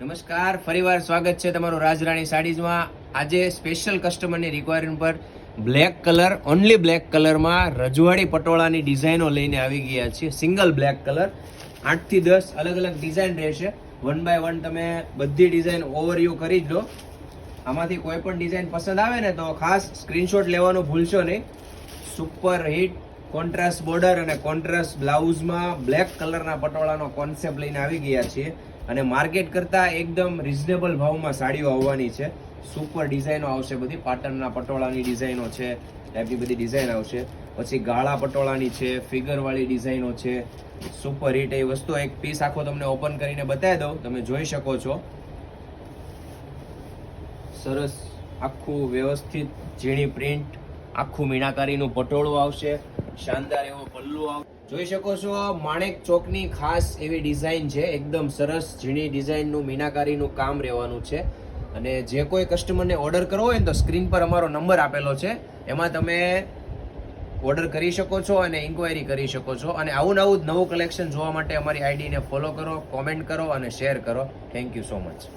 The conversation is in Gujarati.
નમસ્કાર, ફરીવાર સ્વાગત છે તમારું રાજરાણી સાડીઝમાં. આજે સ્પેશિયલ કસ્ટમરની રિક્વાયરમેન્ટ પર બ્લેક કલર, ઓનલી બ્લેક કલરમાં રજવાડી પટોળાની ડિઝાઇનો લઈને આવી ગયા છીએ. સિંગલ બ્લેક કલર, 8 થી 10 અલગ અલગ ડિઝાઇન રહેશે. 1 બાય 1 તમે બધી ડિઝાઇન ઓવરવ્યૂ કરી જ લો. આમાંથી કોઈ પણ ડિઝાઇન પસંદ આવે ને તો ખાસ સ્ક્રીનશોટ લેવાનું ભૂલશો નહીં. સુપર હિટ કોન્ટ્રાસ્ટ બોર્ડર અને કોન્ટ્રાસ્ટ બ્લાઉઝમાં બ્લેક કલરના પટોળાનો કોન્સેપ્ટ લઈને આવી ગયા છીએ અને માર્કેટ કરતાં એકદમ રિઝનેબલ ભાવમાં સાડીઓ આવવાની છે. સુપર ડિઝાઇનો આવશે, બધી પાટણના પટોળાની ડિઝાઇનો છે, ટાઈપની બધી ડિઝાઇન આવશે. પછી ગાળા પટોળાની છે, ફિગરવાળી ડિઝાઇનો છે, સુપર હિટ. એ વસ્તુ એક પીસ આખો તમને ઓપન કરીને બતાવી દઉં, તમે જોઈ શકો છો. સરસ આખું વ્યવસ્થિત ઝીણી પ્રિન્ટ, આખું મીનાકારીનું પટોળું આવશે, શાનદાર એવો પલ્લુ આવશે. જોઈ શકો છો, માણેક ચોકની ખાસ એવી ડિઝાઇન છે. એકદમ સરસ ઝીણી ડિઝાઇનનું મીનાકારીનું કામ રહેવાનું છે. અને જે કોઈ કસ્ટમરને ઓર્ડર કરવો હોય ને તો સ્ક્રીન પર અમારો નંબર આપેલો છે, એમાં તમે ઓર્ડર કરી શકો છો અને ઇન્ક્વાયરી કરી શકો છો. અને આવું નવું કલેક્શન જોવા માટે અમારી આઈડીને ફોલો કરો, કોમેન્ટ કરો અને શેર કરો. Thank you so much.